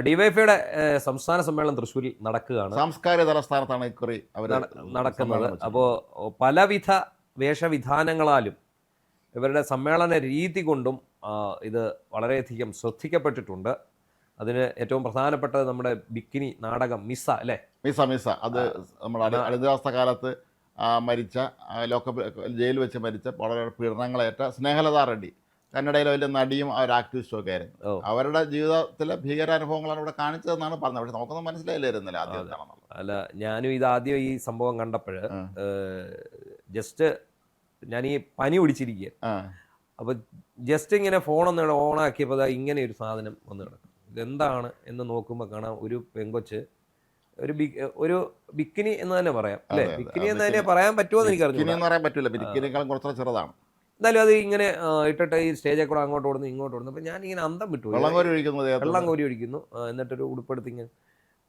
ഡിവൈഎഫ്ഐയുടെ സംസ്ഥാന സമ്മേളനം തൃശ്ശൂരിൽ നടക്കുകയാണ്, സാംസ്കാരിക തലസ്ഥാനത്താണ് ഇക്കുറി അവർ നടക്കുന്നത്. അപ്പോൾ പലവിധ വേഷവിധാനങ്ങളാലും ഇവരുടെ സമ്മേളന രീതി കൊണ്ടും ഇത് വളരെയധികം ശ്രദ്ധിക്കപ്പെട്ടിട്ടുണ്ട്. അതിന് ഏറ്റവും പ്രധാനപ്പെട്ടത് നമ്മുടെ ബിക്കിനി നാടകം മിസ്സ അല്ലേ? മിസ്സ അത് നമ്മുടെ അടിയന്തരാവസ്ഥ കാലത്ത് മരിച്ച ലോക്കപ്പ് ജയിലിൽ വെച്ച് മരിച്ച വളരെ പീഡനങ്ങളേറ്റ സ്നേഹലതാ റെഡ്ഡി, കന്നഡയിലെ വലിയ നടിയും ഒരു ആക്ടിവിസ്റ്റും ഒക്കെ ആയിരുന്നു. അവരുടെ ജീവിതത്തിലെ ഭീകരാനുഭവങ്ങളാണ് ഇവിടെ കാണിച്ചതെന്നാണ് പറഞ്ഞത്. പക്ഷെ നമുക്കൊന്നും മനസ്സിലായില്ലായിരുന്നില്ല ആദ്യം എന്താണെന്നുള്ളത്. അല്ല, ഞാനും ഇതാദ്യം ഈ സംഭവം കണ്ടപ്പോൾ ജസ്റ്റ് ഞാൻ ഈ പനി പിടിച്ചിരിക്കുക, അപ്പോൾ ജസ്റ്റ് ഇങ്ങനെ ഫോണൊന്ന് ഓണാക്കിയപ്പോൾ ഇങ്ങനെ ഒരു സാധനം വന്ന് കിടക്കും. ഇതെന്താണ് എന്ന് നോക്കുമ്പോൾ കാണാം ഒരു പെങ്കൊച്ച് ഒരു ബിക്കിനി എന്ന് തന്നെ പറയാം അല്ലേ? ബിക്കിനി എന്ന് തന്നെ പറയാൻ പറ്റുമോ എന്ന് എനിക്കറിയില്ല. പറയാൻ പറ്റില്ല, ബിക്കിനിയേക്കാളും കുറച്ചുകൂടെ ചെറുതാണ്. എന്നാലും അത് ഇങ്ങനെ ഇട്ടിട്ട് ഈ സ്റ്റേജിൽ കൂടെ അങ്ങോട്ട് ഓടുന്നു ഇങ്ങോട്ട് ഓടുന്നു. അപ്പോൾ ഞാനിങ്ങനെ അന്തം വിട്ടു. വെള്ളം കോരി ഒഴിക്കുന്നു, എന്നിട്ടൊരു ഉടുപ്പെടുത്ത് ഇങ്ങനെ.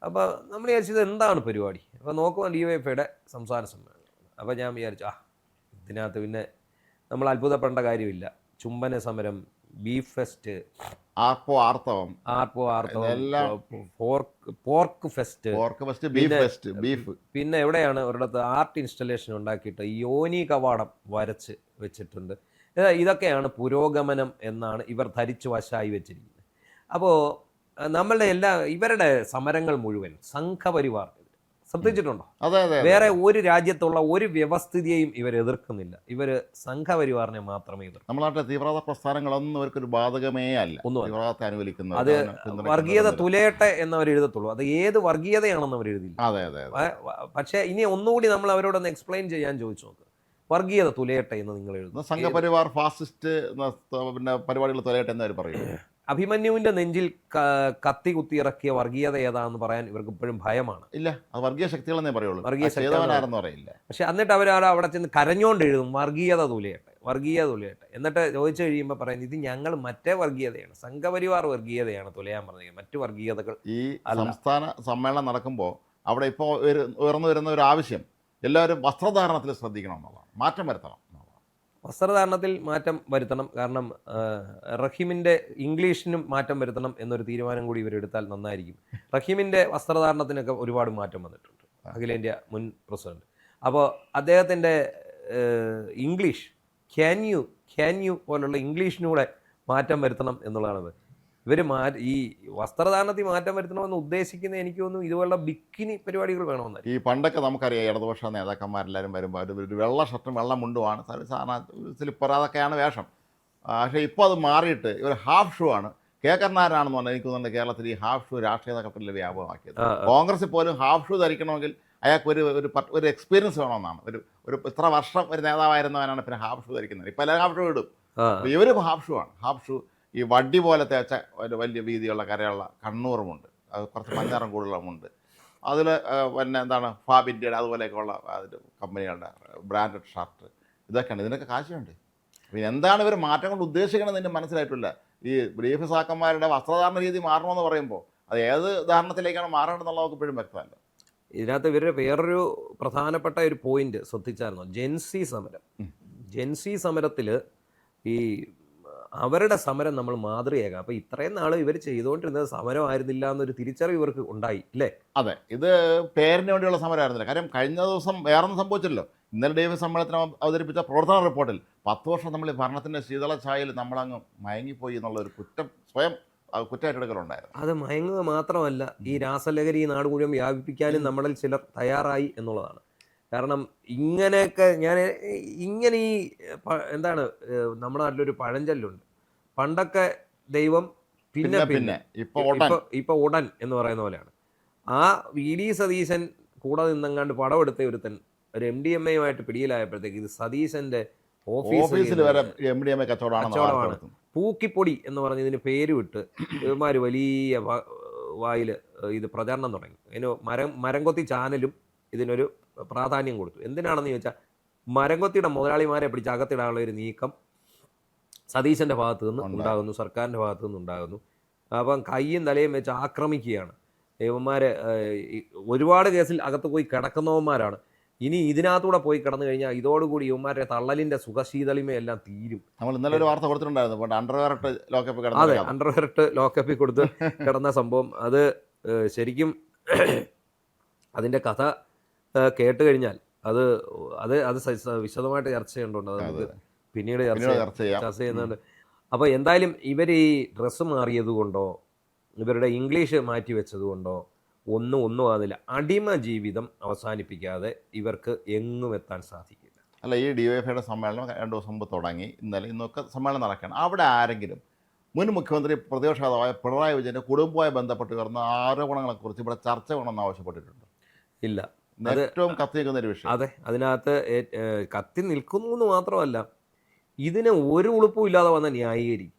അപ്പോൾ നമ്മൾ വിചാരിച്ചത് എന്താണ് പരിപാടി? അപ്പോൾ നോക്കുമ്പോൾ ഡിവൈഎഫ്ഐയുടെ സംസ്ഥാന സമ്മേളനം. അപ്പോൾ ഞാൻ വിചാരിച്ചു ഇതിനകത്ത് പിന്നെ നമ്മൾ അത്ഭുതപ്പെടേണ്ട കാര്യമില്ല. ചുംബന സമരം, ബീഫ് ഫെസ്റ്റ്, ആർത്തവം, പോർക്ക് ഫെസ്റ്റ്, ബീഫ്, പിന്നെ എവിടെയാണ് ഒരിടത്ത് ആർട്ട് ഇൻസ്റ്റലേഷൻ ഉണ്ടാക്കിയിട്ട് യോനി കവാടം വരച്ച് വെച്ചിട്ടുണ്ട്. ഇതൊക്കെയാണ് പുരോഗമനം എന്നാണ് ഇവർ ധരിച്ചു വശായി വെച്ചിരിക്കുന്നത്. അപ്പോൾ നമ്മളുടെ ഇവരുടെ സമരങ്ങൾ മുഴുവൻ സംഘപരിവാർ ശ്രദ്ധിച്ചിട്ടുണ്ടോ? വേറെ ഒരു രാജ്യത്തുള്ള ഒരു വ്യവസ്ഥിതിയെയും ഇവർ എതിർക്കുന്നില്ല. ഇവർ സംഘപരിവാറിനെ മാത്രമേ എതിർക്കും. നമ്മളെ തീവ്രവാദ പ്രസ്ഥാനങ്ങളൊന്നും ഇവർക്കൊരു ബാധകമേ അല്ല. തീവ്രവാദത്തെ അനുകൂലിക്കുന്നത് അത് വർഗീയത തുലയട്ടെ എന്നവർ എഴുതത്തുള്ളൂ. അത് ഏത് വർഗീയതയാണെന്ന് അവർ എഴുതില്ല. പക്ഷേ ഇനി ഒന്നുകൂടി നമ്മൾ അവരോടൊന്ന് എക്സ്പ്ലെയിൻ ചെയ്യാൻ ചോദിച്ചു നോക്ക്. വർഗീയത തുലയട്ടെ എന്ന് നിങ്ങൾ എഴുതുന്നു. സംഘപരിവാർ ഫാസിസ്റ്റ് പിന്നെ പരിപാടികൾ തുലയട്ടെ എന്ന് അവർ പറയും. അഭിമന്യുവിന്റെ നെഞ്ചിൽ കത്തി കുത്തിയിറക്കിയ വർഗീയത ഏതാണെന്ന് പറയാൻ ഇവർക്ക് ഇപ്പോഴും ഭയമാണ്. ഇല്ല, അത് വർഗീയ ശക്തികളെന്നേ പറയുള്ളൂ, വർഗീയ ശക്തികളാണെന്ന് പറയില്ല. പക്ഷെ എന്നിട്ട് അവിടെ ചെന്ന് കരഞ്ഞോണ്ട് എഴുതും വർഗീയത തുലയട്ടെ, വർഗീയത തുലയട്ടെ. എന്നിട്ട് ചോദിച്ചു കഴിയുമ്പോൾ പറയുന്നത് ഇത് ഞങ്ങൾ മറ്റേ വർഗീയതയാണ്, സംഘപരിവാർ വർഗീയതയാണ് തുലയാൻ പറഞ്ഞത്, മറ്റു വർഗീയതകൾ. ഈ സംസ്ഥാന സമ്മേളനം നടക്കുമ്പോൾ അവിടെ ഇപ്പോൾ ഉയർന്നു വരുന്ന ഒരു ആവശ്യം എല്ലാവരും വസ്ത്രധാരണത്തിൽ ശ്രദ്ധിക്കണം എന്നുള്ളതാണ്. മാറ്റം വരുത്തണം, വസ്ത്രധാരണത്തിൽ മാറ്റം വരുത്തണം. കാരണം റഹീമിൻ്റെ ഇംഗ്ലീഷിനും മാറ്റം വരുത്തണം എന്നൊരു തീരുമാനം കൂടി ഇവരെടുത്താൽ നന്നായിരിക്കും. റഹീമിൻ്റെ വസ്ത്രധാരണത്തിനൊക്കെ ഒരുപാട് മാറ്റം വന്നിട്ടുണ്ട്, അഖിലേന്ത്യാ മുൻ പ്രസിഡന്റ്. അപ്പോൾ അദ്ദേഹത്തിൻ്റെ ഇംഗ്ലീഷ് ക്യാൻ യു പോലുള്ള ഇംഗ്ലീഷിനൂടെ മാറ്റം വരുത്തണം എന്നുള്ളതാണ്. ഇവർ ഈ വസ്ത്രധാരണത്തിൽ മാറ്റം വരുത്തണമെന്ന് ഉദ്ദേശിക്കുന്ന എനിക്ക് തോന്നുന്നു ഇതുപോലുള്ള ബിക്കിനി പരിപാടികൾ വേണമെന്ന്. ഈ പണ്ടൊക്കെ നമുക്കറിയാം ഇടതുപക്ഷ നേതാക്കന്മാരെല്ലാവരും വരുമ്പോൾ ഒരു വെള്ള ഷർട്ടും വെള്ള മുണ്ടുമാണ്, സാധാരണ സ്ലിപ്പർ, അതൊക്കെയാണ് വേഷം. പക്ഷേ ഇപ്പോൾ അത് മാറിയിട്ട് ഇവർ ഹാഫ് ഷൂ ആണ്. കെ കരുണാകരനാണെന്ന് പറഞ്ഞാൽ എനിക്ക് തോന്നുന്നത് കേരളത്തിൽ ഈ ഹാഫ് ഷൂ രാഷ്ട്രീയ നേതൃത്വത്തിൽ വ്യാപകമാക്കിയത്. കോൺഗ്രസിൽ പോലും ഹാഫ് ഷൂ ധരിക്കണമെങ്കിൽ അയാൾക്ക് ഒരു എക്സ്പീരിയൻസ് വേണമെന്നാണ്. ഒരു ഇത്ര വർഷം ഒരു നേതാവായിരുന്നവനാണ് പിന്നെ ഹാഫ് ഷൂ ധരിക്കുന്നത്. ഇപ്പോൾ എല്ലാവരും ഹാഫ് ഷൂ ഇടും. ഇവരും ഹാഫ് ഷൂ ആണ്. ഹാഫ് ഷൂ ഈ വടി പോലെ തേച്ച ഒരു വലിയ വീതിയുള്ള കരയുള്ള കണ്ണൂറുമുണ്ട്, അത് കുറച്ച് മഞ്ഞാറം കൂടുതലുമുണ്ട്. അതിൽ പിന്നെ എന്താണ് ഫാബിൻ്റെയുടെ അതുപോലെയൊക്കെയുള്ള കമ്പനികളുടെ ബ്രാൻഡഡ് ഷർട്ട്, ഇതൊക്കെയാണ്. ഇതിനൊക്കെ കാശുണ്ട്. പിന്നെ എന്താണ് ഇവർ മാറ്റം കൊണ്ട് ഉദ്ദേശിക്കണമെന്ന് എനിക്ക് മനസ്സിലായിട്ടില്ല. ഈ ബ്രീഫ് സാക്കന്മാരുടെ വസ്ത്രധാരണ രീതി മാറണമെന്ന് പറയുമ്പോൾ അത് ഏത് ധാരണത്തിലേക്കാണ് മാറേണ്ടതെന്നുള്ളത് ഇപ്പോഴും വ്യക്തമല്ല. ഇതിനകത്ത് ഇവരുടെ വേറൊരു പ്രധാനപ്പെട്ട ഒരു പോയിന്റ് ശ്രദ്ധിച്ചായിരുന്നു, ജെൻസി സമരത്തിൽ ഈ അവരുടെ സമരം നമ്മൾ മാതൃകയാക്കാം. അപ്പോൾ ഇത്രയും നാൾ ഇവർ ചെയ്തുകൊണ്ടിരുന്നത് സമരമായിരുന്നില്ല എന്നൊരു തിരിച്ചറിവ് ഇവർക്ക് ഉണ്ടായി അല്ലേ? അതെ, ഇത് പേരിന് വേണ്ടിയുള്ള സമരമായിരുന്നില്ല. കാര്യം കഴിഞ്ഞ ദിവസം വേറൊന്നും സംഭവിച്ചല്ലോ. ഇന്നലെ ഡിവൈഎഫ്ഐ സമ്മേളനത്തിന് അവതരിപ്പിച്ച പ്രവർത്തന റിപ്പോർട്ടിൽ 10 വർഷം നമ്മൾ ഭരണത്തിൻ്റെ ശീതള ഛായയിൽ നമ്മളങ്ങ് മയങ്ങിപ്പോയി എന്നുള്ളൊരു സ്വയം കുറ്റേറ്റെടുക്കലുണ്ടായിരുന്നു. അത് മയങ്ങുക മാത്രമല്ല, ഈ രാസലഹരി നാട് മുഴുവൻ വ്യാപിപ്പിക്കാനും നമ്മളിൽ ചിലർ തയ്യാറായി എന്നുള്ളതാണ്. കാരണം ഇങ്ങനെയൊക്കെ ഇങ്ങനെ ഈ എന്താണ് നമ്മുടെ നാട്ടിലൊരു പഴഞ്ചൊല്ലുണ്ട്, പണ്ടൊക്കെ ദൈവം പിന്നെ ഇപ്പൊ ഉടൻ എന്ന് പറയുന്ന പോലെയാണ്. ആ വി.ഡി. സതീശൻ കൂടെ നിന്നെങ്ങാണ്ട് പടമെടുത്ത ഒരുത്തൻ ഒരു MDMA-യുമായിട്ട് പിടിയിലായപ്പോഴത്തേക്ക് ഇത് സതീശന്റെ ഓഫീസിൽ വരെ MDMA കച്ചവടമാണ്. പൂക്കിപ്പൊടി എന്ന് പറഞ്ഞ് ഇതിന് പേര് വിട്ട് ഇവന്മാർ വലിയ വായിൽ ഇത് പ്രചാരണം തുടങ്ങി. അതിന് മരംകൊത്തി ചാനലും ഇതിനൊരു പ്രാധാന്യം കൊടുത്തു. എന്തിനാണെന്ന് ചോദിച്ചാൽ മരംകൊത്തിയുടെ മുതലാളിമാരെ പിടിച്ച് അകത്തിടാനുള്ള ഒരു നീക്കം സതീശൻ്റെ ഭാഗത്തു നിന്ന് ഉണ്ടാകുന്നു, സർക്കാരിൻ്റെ ഭാഗത്തു നിന്നുണ്ടാകുന്നു. അപ്പം കയ്യും തലയും വെച്ച് ആക്രമിക്കുകയാണ്. ഇവന്മാരെ ഒരുപാട് കേസിൽ അകത്ത് പോയി കിടക്കുന്നവന്മാരാണ്. ഇനി ഇതിനകത്തൂടെ പോയി കിടന്നു കഴിഞ്ഞാൽ ഇതോടുകൂടി യുവമാരുടെ തള്ളലിന്റെ സുഖശീതളിമയെല്ലാം തീരും. നമ്മൾ ഇന്നലെ ഒരു വാർത്ത കൊടുത്തിട്ടുണ്ടായിരുന്നു, അണ്ടർവെയറിട്ട് ലോക്കപ്പ് അതെ, കിടന്നത്. അണ്ടർവെയറിട്ട് ലോക്കപ്പിൽ കൊടുത്ത് കിടന്ന സംഭവം അത് ശരിക്കും അതിന്റെ കഥ കേട്ട് കഴിഞ്ഞാൽ അത് അത് അത് വിശദമായിട്ട് ചർച്ച ചെയ്യേണ്ടതുണ്ട്. അത് നമുക്ക് പിന്നീട് ചർച്ച ചെയ്യുന്നുണ്ട്. അപ്പോൾ എന്തായാലും ഇവർ ഈ ഡ്രസ്സ് മാറിയത് കൊണ്ടോ ഇവരുടെ ഇംഗ്ലീഷ് മാറ്റി വെച്ചത് കൊണ്ടോ ഒന്നും ആകുന്നില്ല. അടിമ ജീവിതം അവസാനിപ്പിക്കാതെ ഇവർക്ക് എങ്ങും എത്താൻ സാധിക്കില്ല. അല്ല, ഈ DYFIയുടെ സമ്മേളനം 2 ദിവസം മുമ്പ് തുടങ്ങി, ഇന്നൊക്കെ സമ്മേളനം നടക്കുകയാണ്. അവിടെ ആരെങ്കിലും മുൻ മുഖ്യമന്ത്രി പ്രതിപക്ഷ നേതാവായ പിണറായി വിജയൻ്റെ കുടുംബവുമായി ബന്ധപ്പെട്ട് വരുന്ന ആരോപണങ്ങളെക്കുറിച്ച് ഇവിടെ ചർച്ച വേണമെന്ന് ആവശ്യപ്പെട്ടിട്ടുണ്ട്? ഇല്ല. ഏറ്റവും കത്തി നിൽക്കുന്ന ഒരു വിഷയം. അതെ, അതിനകത്ത് കത്തി നിൽക്കുന്നു എന്ന് മാത്രമല്ല, ഇതിന് ഒരു ഉളുപ്പും ഇല്ലാതെ വന്ന ന്യായീകരിക്കും.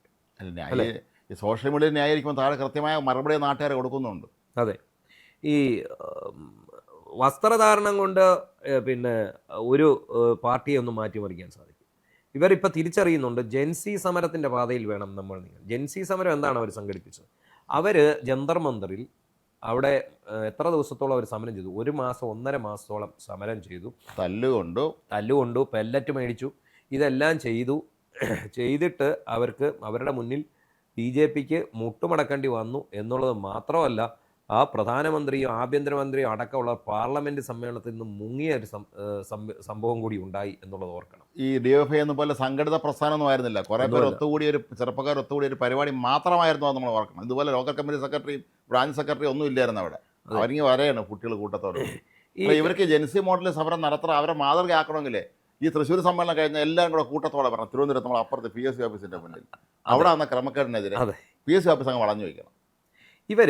അല്ല, ഈ സോഷ്യൽ മീഡിയ ന്യായീകരിക്കുമ്പോൾ താഴെ കൃത്യമായ മറുപടി നാട്ടുകാരെ കൊടുക്കുന്നുണ്ട്. അതെ, ഈ വസ്ത്രധാരണം കൊണ്ട് പിന്നെ ഒരു പാർട്ടിയെ ഒന്നും മാറ്റിമറിക്കാൻ സാധിക്കും. ഇവരിപ്പോൾ തിരിച്ചറിയുന്നുണ്ട് ജൻസി സമരത്തിൻ്റെ പാതയിൽ വേണം നമ്മൾ നീങ്ങാൻ. ജൻസി സമരം എന്താണ് അവർ സംഘടിപ്പിച്ചത്? അവർ ജന്തർ മന്ദറിൽ അവിടെ എത്ര ദിവസത്തോളം അവർ സമരം ചെയ്തു? 1 മാസം 1.5 മാസത്തോളം സമരം ചെയ്തു. തല്ലുകൊണ്ടു, പെല്ലറ്റ് മേടിച്ചു, ഇതെല്ലാം ചെയ്തിട്ട് അവർക്ക് അവരുടെ മുന്നിൽ BJPക്ക് മുട്ടുമടക്കേണ്ടി വന്നു എന്നുള്ളത് മാത്രമല്ല, ആ പ്രധാനമന്ത്രിയോ ആഭ്യന്തരമന്ത്രിയോ അടക്കമുള്ള പാർലമെന്റ് സമ്മേളനത്തിൽ നിന്ന് മുങ്ങിയ ഒരു സംഭവം കൂടി ഉണ്ടായി എന്നുള്ളത് ഓർക്കണം. ഈ DYFI എന്ന പോലെ സംഘടിത പ്രസ്ഥാനമൊന്നും ആയിരുന്നില്ല. കുറേ പേർ ഒത്തുകൂടി ഒരു ചെറുപ്പക്കാർ ഒത്തുകൂടി ഒരു പരിപാടി മാത്രമായിരുന്നു അത് നമ്മൾ ഓർക്കണം. ഇതുപോലെ ലോക്കൽ കമ്മിറ്റി സെക്രട്ടറിയും ബ്രാഞ്ച് സെക്രട്ടറിയും ഒന്നും ഇല്ലായിരുന്നു അവിടെ. അവരിങ്ങനെ വരെയാണ് കുട്ടികൾ കൂട്ടത്തോടെ. ഇവർക്ക് ജൻസി മോഡലിൽ സമരം നടത്തണം, അവരെ മാതൃകയാക്കണമെങ്കിൽ ഈ തൃശ്ശൂർ സമ്മേളനം കഴിഞ്ഞ എല്ലാവരും കൂടെ കൂട്ടത്തോടെ പറഞ്ഞു തിരുവനന്തപുരത്ത് നമ്മൾ അപ്പുറത്ത് PSC ഓഫീസിൻ്റെ മുന്നിൽ അവിടെ വന്ന ക്രമക്കേടിനെതിരെ PSC ഓഫീസ് അങ്ങ് വളഞ്ഞു വയ്ക്കണം. ഇവർ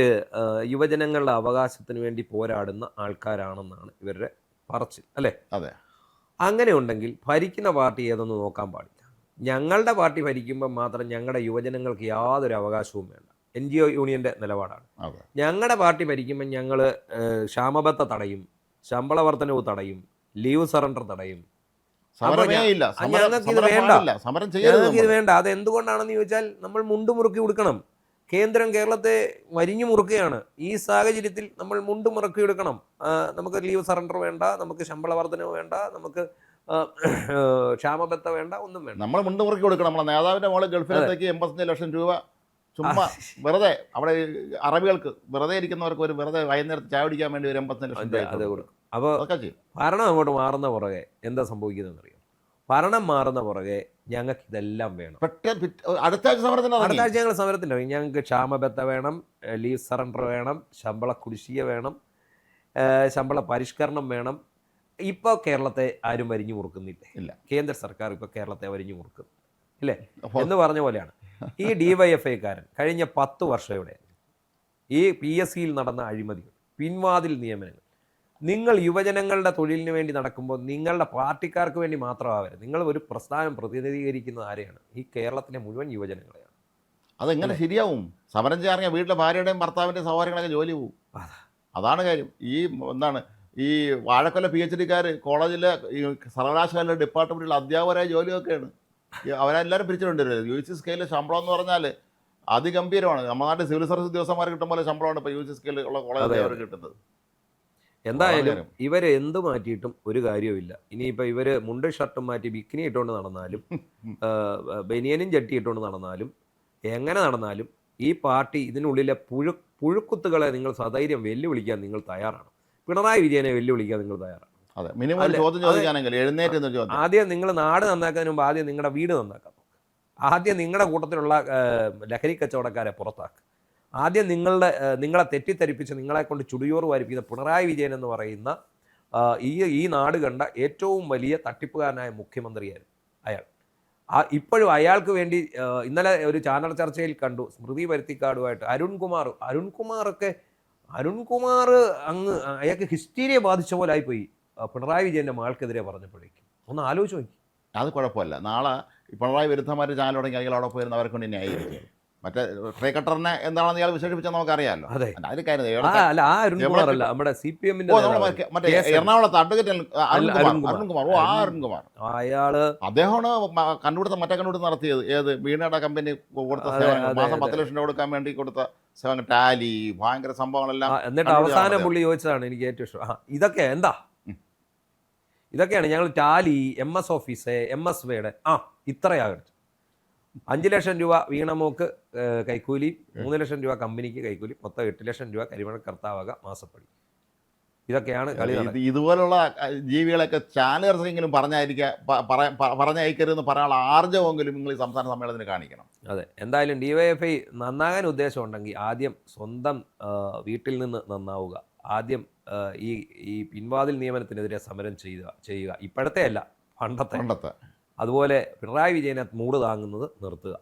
യുവജനങ്ങളുടെ അവകാശത്തിന് വേണ്ടി പോരാടുന്ന ആൾക്കാരാണെന്നാണ് ഇവരുടെ പറച്ചിൽ, അല്ലേ? അതെ. അങ്ങനെ ഉണ്ടെങ്കിൽ ഭരിക്കുന്ന പാർട്ടി ഏതൊന്നും നോക്കാൻ പാടില്ല. ഞങ്ങളുടെ പാർട്ടി ഭരിക്കുമ്പോൾ മാത്രം ഞങ്ങളുടെ യുവജനങ്ങൾക്ക് യാതൊരു അവകാശവും വേണ്ട. NGO യൂണിയൻ്റെ നിലപാടാണ്. ഞങ്ങളുടെ പാർട്ടി ഭരിക്കുമ്പോൾ ഞങ്ങൾ ക്ഷാമബത്ത തടയും, ശമ്പള വർധനവ് തടയും, ലീവ് സറണ്ടർ തടയും. ഞങ്ങൾക്കിത് വേണ്ട. അതെന്തുകൊണ്ടാണെന്ന് ചോദിച്ചാൽ നമ്മൾ മുണ്ടുമുറുക്കി കൊടുക്കണം. കേന്ദ്രം കേരളത്തെ വരിഞ്ഞു മുറുക്കുകയാണ്. ഈ സാഹചര്യത്തിൽ നമ്മൾ മുണ്ടുമുറുക്കി എടുക്കണം. നമുക്ക് ലീവ് സറണ്ടർ വേണ്ട, നമുക്ക് ശമ്പള വർധനവ് വേണ്ട, നമുക്ക് ക്ഷാമബത്ത വേണ്ട, ഒന്നും വേണ്ട. നമ്മൾ മുണ്ടുമുറുക്കി കൊടുക്കണം. നമ്മളെ നേതാവിൻ്റെ മോള് ഗൾഫിലേക്ക് 85 ലക്ഷം രൂപ ചുമ്മാ വെറുതെ അവിടെ അറബികൾക്ക് വെറുതെ ഇരിക്കുന്നവർക്ക് ഒരു വെറുതെ വൈകുന്നേരത്ത് ചായ കുടിക്കാൻ വേണ്ടി ഒരു 85 ലക്ഷം രൂപ അത് കൊടുക്കും. അപ്പോൾ ഭരണം അങ്ങോട്ട് മാറുന്ന പുറകെ എന്താ സംഭവിക്കുന്നതെന്നറിയാം? ഭരണം മാറുന്ന പുറകെ ഞങ്ങൾക്ക് ഇതെല്ലാം വേണം. അടുത്ത ആഴ്ച ഞങ്ങൾ സമരത്തിൻ്റെ ഞങ്ങൾക്ക് ക്ഷാമബത്ത വേണം, ലീവ് സറണ്ടർ വേണം, ശമ്പള കുടിശ്ശിക വേണം, ശമ്പള പരിഷ്കരണം വേണം. ഇപ്പോൾ കേരളത്തെ ആരും വരിഞ്ഞു മുറുക്കുന്നില്ല. ഇല്ല, കേന്ദ്ര സർക്കാർ ഇപ്പോൾ കേരളത്തെ വരിഞ്ഞു മുറുക്കും, ഇല്ലേ എന്ന് പറഞ്ഞ പോലെയാണ്. ഈ DYFIക്കാരൻ കഴിഞ്ഞ 10 വർഷം ഇവിടെ ഈ PSCയിൽ നടന്ന അഴിമതികൾ, പിൻവാതിൽ നിയമനങ്ങൾ, നിങ്ങൾ യുവജനങ്ങളുടെ തൊഴിലിന് വേണ്ടി നടക്കുമ്പോൾ നിങ്ങളുടെ പാർട്ടിക്കാർക്ക് വേണ്ടി മാത്രമാവരുത്. നിങ്ങൾ ഒരു പ്രസ്ഥാനം പ്രതിനിധീകരിക്കുന്നത് ആരെയാണ്? ഈ കേരളത്തിലെ മുഴുവൻ യുവജനങ്ങളെയാണ്. അതെങ്ങനെ ശരിയാവും? സമരം ചെയ്യാൻ വീട്ടിലെ ഭാര്യയുടെയും ഭർത്താവിൻ്റെയും സഹോദരങ്ങളൊക്കെ ജോലി പോവും. അതാണ് കാര്യം. ഈ എന്താണ് ഈ വാഴക്കൊല PhD-കാർ കോളേജിലെ ഈ സർവകലാശാല ഡിപ്പാർട്ട്മെൻറ്റിലുള്ള അധ്യാപകരായ ജോലിയൊക്കെയാണ്. അവരെല്ലാവരും പിരിച്ചിട്ടുണ്ടല്ലോ. UG സ്കെയിലിൽ ശമ്പളം എന്ന് പറഞ്ഞാൽ അതിഗംഭീരമാണ്. നമ്മുടെ നാട്ടിൽ സിവിൽ സർവീസ് ഉദ്യോഗസ്ഥന്മാർ കിട്ടും പോലെ ശമ്പളമാണ് ഇപ്പോൾ UG സ്കെയിലുള്ള ഉള്ള കോളേജിൽ അവർ കിട്ടുന്നത്. എന്തായാലും ഇവർ എന്ത് മാറ്റിയിട്ടും ഒരു കാര്യവുമില്ല. ഇനിയിപ്പോൾ ഇവർ മുണ്ട് ഷർട്ടും മാറ്റി ബിക്കിനി ഇട്ടുകൊണ്ട് നടന്നാലും ബനിയനും ജട്ടി ഇട്ടുകൊണ്ട് നടന്നാലും എങ്ങനെ നടന്നാലും ഈ പാർട്ടി ഇതിനുള്ളിലെ പുഴുക്കുത്തുകളെ നിങ്ങൾ സധൈര്യം വെല്ലുവിളിക്കാൻ നിങ്ങൾ തയ്യാറാണ്. പിണറായി വിജയനെ വെല്ലുവിളിക്കാൻ നിങ്ങൾ തയ്യാറാണ്. ആദ്യം നിങ്ങൾ നാട് നന്നാക്കുന്നതിന് മുമ്പ് ആദ്യം നിങ്ങളുടെ വീട് നന്നാക്കാം. ആദ്യം നിങ്ങളുടെ കൂട്ടത്തിലുള്ള ലഹരി കച്ചവടക്കാരെ പുറത്താക്കുക. ആദ്യം നിങ്ങളെ തെറ്റിദ്ധരിപ്പിച്ച് നിങ്ങളെ കൊണ്ട് ചുടിയോറ് വാരിപ്പിക്കുന്ന പിണറായി വിജയൻ എന്ന് പറയുന്ന ഈ നാട് കണ്ട ഏറ്റവും വലിയ തട്ടിപ്പുകാരനായ മുഖ്യമന്ത്രിയായിരുന്നു അയാൾ. ഇപ്പോഴും അയാൾക്ക് വേണ്ടി ഇന്നലെ ഒരു ചാനൽ ചർച്ചയിൽ കണ്ടു സ്മൃതി പരുത്തിക്കാടുമായിട്ട് അരുൺകുമാർ അങ്ങ് അയാൾക്ക് ഹിസ്റ്റീരിയ ബാധിച്ച പോലെ ആയിപ്പോയി പിണറായി വിജയൻ്റെ മകൾക്കെതിരെ പറഞ്ഞപ്പോഴേക്കും. ഒന്ന് ആലോചിച്ച് നോക്കി. അത് കുഴപ്പമില്ല. നാളെ പിണറായി വിരുദ്ധമായിട്ട് ചാനൽ തുടങ്ങി അയാൾ അവിടെ പോയിരുന്ന അവരെ കൊണ്ട് ന്യായീകരിക്കും. മറ്റേ ട്രേ കട്ടറിനെ എന്താണെന്ന് ഇയാൾ വിശേഷിപ്പിച്ചാൽ നമുക്കറിയാമല്ലോ. മറ്റേ എറണാകുളത്ത് അഡ്വക്കേറ്റ് അരുൺകുമാർ അയാള് അദ്ദേഹമാണ് കണ്ടുപിടുത്തം നടത്തിയത്. ഏത് വീണയുടെ കമ്പനി കൊടുത്ത സേവനങ്ങൾ, മാസം 10 ലക്ഷം രൂപ കൊടുക്കാൻ വേണ്ടി കൊടുത്ത സേവനങ്ങൾ, ടാലി, ഭയങ്കര സംഭവങ്ങളെല്ലാം. എന്നിട്ട് അവസാനം പുള്ളി ചോദിച്ചതാണ് എനിക്ക് ഏറ്റവും ഇഷ്ടം, ഇതൊക്കെ എന്താ ഇതൊക്കെയാണ് ഞങ്ങൾ Tally, MS office, MS word ഇത്രയാകട്ടെ. 5 ലക്ഷം രൂപ വീണമോക്ക് കൈക്കൂലി, 3 ലക്ഷം രൂപ കമ്പനിക്ക് കൈക്കൂലി, മൊത്തം 8 ലക്ഷം രൂപ കരിമണ കർത്താവക മാസപ്പടി. ഇതൊക്കെയാണ് കളി. ഇതുപോലുള്ള ജീവികളൊക്കെ ചാനൽസെങ്കിലും പറഞ്ഞയക്കരുതെന്ന് പറയാനുള്ള ആർജവമെങ്കിലും നിങ്ങൾ ഈ സംസ്ഥാന സമ്മേളനത്തിന് കാണിക്കണം. അതെ, എന്തായാലും DYFI നന്നാകാൻ ഉദ്ദേശമുണ്ടെങ്കിൽ ആദ്യം സ്വന്തം വീട്ടിൽ നിന്ന് നന്നാവുക. ആദ്യം ഈ പിൻവാതിൽ നിയമനത്തിനെതിരെ സമരം ചെയ്യുക. ഇപ്പോഴത്തെ അല്ല, പണ്ടത്തെ. അതുപോലെ പിണറായി വിജയനെ മൂട് താങ്ങുന്നത് നിർത്തുക.